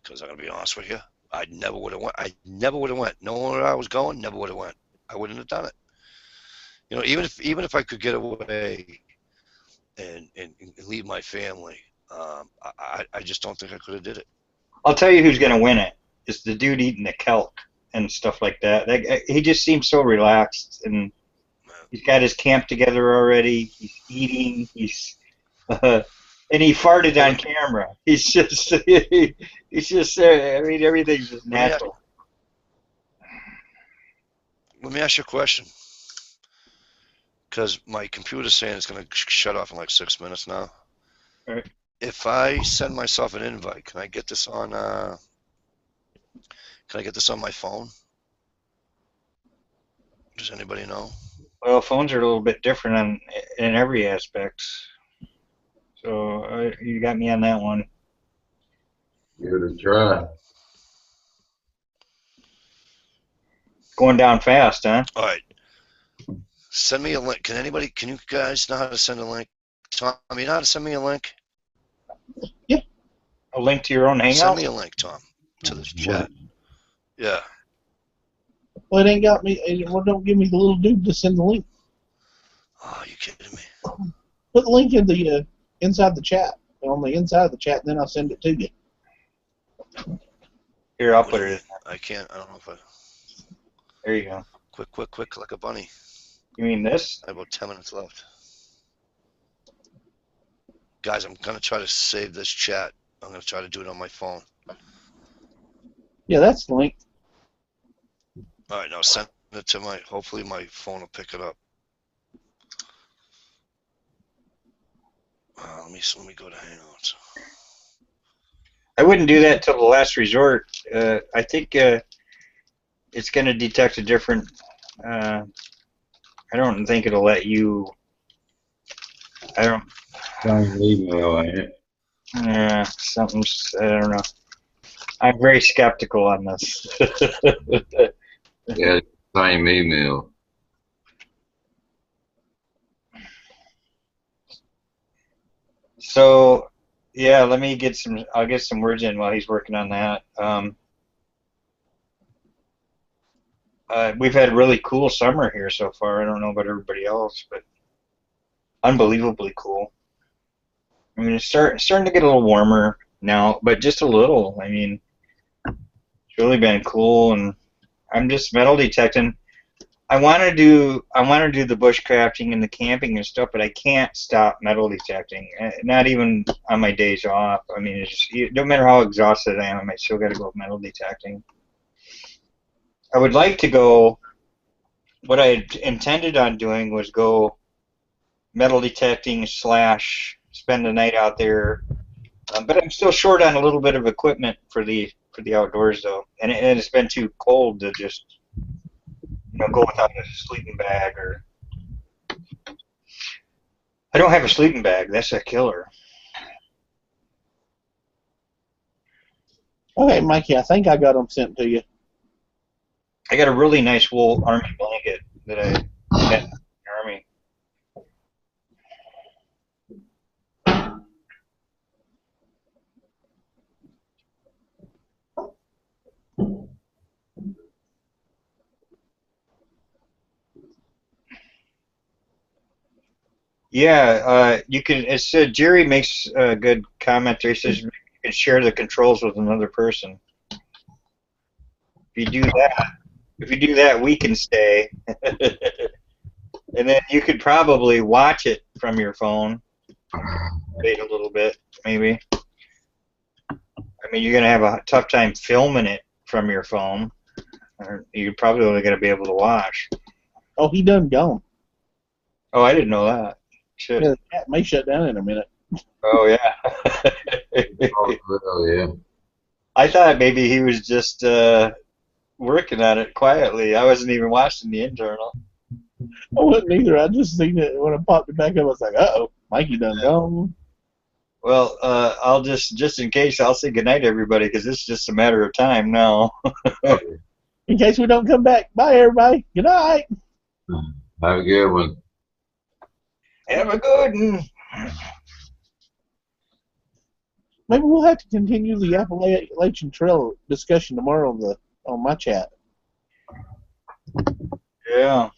B: because I'm gonna be honest with you, I never would have went. Knowing where I was going, never would have went. I wouldn't have done it. Even if I could get away and leave my family, I just don't think I could have did it.
D: I'll tell you who's going to win it. It's the dude eating the kelp and stuff like that. He just seems so relaxed, and he's got his camp together already. He's eating. And he farted on camera. He's just I mean, everything's just natural.
B: Let me ask you a question. Because my computer's saying it's going to shut off in like 6 minutes now.
D: All right.
B: If I send myself an invite, can I get this on? Can I get this on my phone? Does anybody know?
D: Well, phones are a little bit different in every aspect. So you got me on that one.
A: Give it a try.
D: Going down fast, huh?
B: All right. Send me a link. Can you guys know how to send a link? Tom, you know how to send me a link?
C: Yeah.
D: A link to your own Hangout?
B: Send me a link, Tom, to this chat. Yeah.
C: Well, it ain't got me. Well, don't give me the little dude to send the link.
B: Oh, you kidding me?
C: Put the link in the inside the chat, on the inside of the chat, and then I'll send it to you.
D: Here, I'll put it in.
B: I can't. I don't know if I.
D: There you go.
B: Quick, like a bunny.
D: You mean this?
B: I have about 10 minutes left. Guys, I'm going to try to save this chat. I'm going to try to do it on my phone.
C: Yeah, that's the link.
B: All right, now send it to hopefully my phone will pick it up. Let me go to Hangouts.
D: I wouldn't do that till the last resort. I think it's going to detect a different. I don't think it'll let you. I don't.
A: Same email, ain't it?
D: Something's. I don't know. I'm very skeptical on this.
A: Yeah, same email.
D: So, yeah, let me get some. I'll get some words in while he's working on that. We've had a really cool summer here so far. I don't know about everybody else, but unbelievably cool. I mean, it's starting to get a little warmer now, but just a little. I mean, it's really been cool, and I'm just metal detecting. I want to do the bushcrafting and the camping and stuff, but I can't stop metal detecting. Not even on my days off. I mean, it's just, no matter how exhausted I am, I still got to go metal detecting. I would like to go. What I intended on doing was go metal detecting / spend the night out there, but I'm still short on a little bit of equipment for the outdoors though, and it's been too cold to just go without a sleeping bag or. I don't have a sleeping bag. That's a killer.
C: Okay, Mikey, I think I got them sent to you.
D: I got a really nice wool army blanket that I had in the army. Yeah, you can. It's Jerry makes a good comment there. He says you can share the controls with another person. If you do that, we can stay, and then you could probably watch it from your phone. Wait a little bit, maybe. I mean, you're gonna have a tough time filming it from your phone. Or you're probably only gonna be able to watch.
C: Oh, he done gone.
D: Oh, I didn't know that. Shit.
C: Yeah, the cat may shut down in a minute.
D: Oh yeah.
A: Oh, yeah.
D: I thought maybe he was just working on it quietly. I wasn't even watching the internal.
C: I wasn't either. I just seen it when I popped it back up. I was like, "Uh-oh, Mikey done gone."
D: Well, I'll just in case, I'll say goodnight to everybody because it's just a matter of time now.
C: In case we don't come back. Bye, everybody. Good night.
A: Have a good one.
D: Have a good one.
C: Maybe we'll have to continue the Appalachian Trail discussion tomorrow on my chat.
D: Yeah.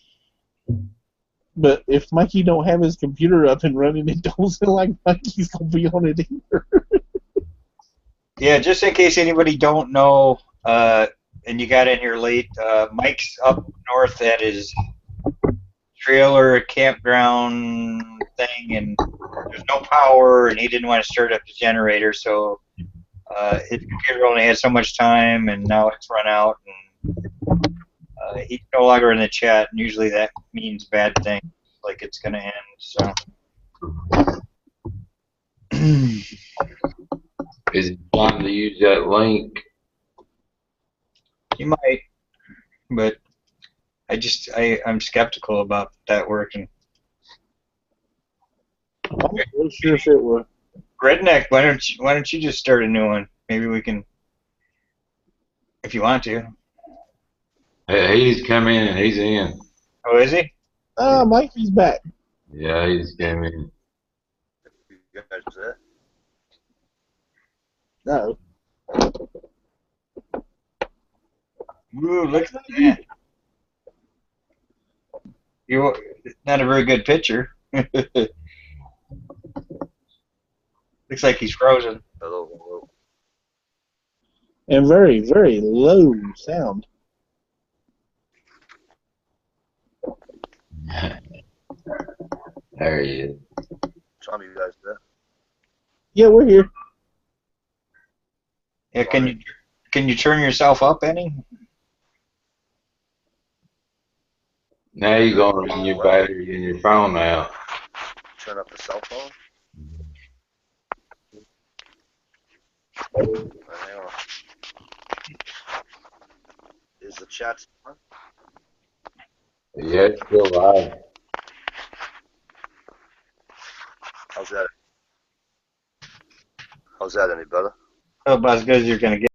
C: But if Mikey don't have his computer up and running, it don't sound like Mikey's gonna be on it either.
D: Yeah, just in case anybody don't know, and you got in here late, Mike's up north at his trailer campground thing, and there's no power, and he didn't want to start up the generator, so his computer only had so much time, and now it's run out, and he's no longer in the chat, and usually that means bad things, like it's going to end, so.
A: Is he trying to use that link?
D: He might, but I'm skeptical about that working.
C: I'm sure if it were.
D: Redneck, why don't you just start a new one? Maybe we can, if you want to.
A: He's come in and he's in.
D: Oh, is he?
C: Mikey's back.
A: Yeah, he just came in.
B: You guys there?
C: No.
D: Ooh, look at that. You're not a very good picture. Looks like he's frozen.
B: Hello.
C: And very, very low sound.
A: There he is.
B: Tom, you guys there?
C: Yeah, we're here.
D: Yeah, can you turn yourself up any?
A: Now you're going to run your battery in your phone out.
B: Turn up the cell phone? Hang on. Is the chat on?
A: Yeah, it's still live.
B: How's that any better?
D: Oh, about as good as you're going to get.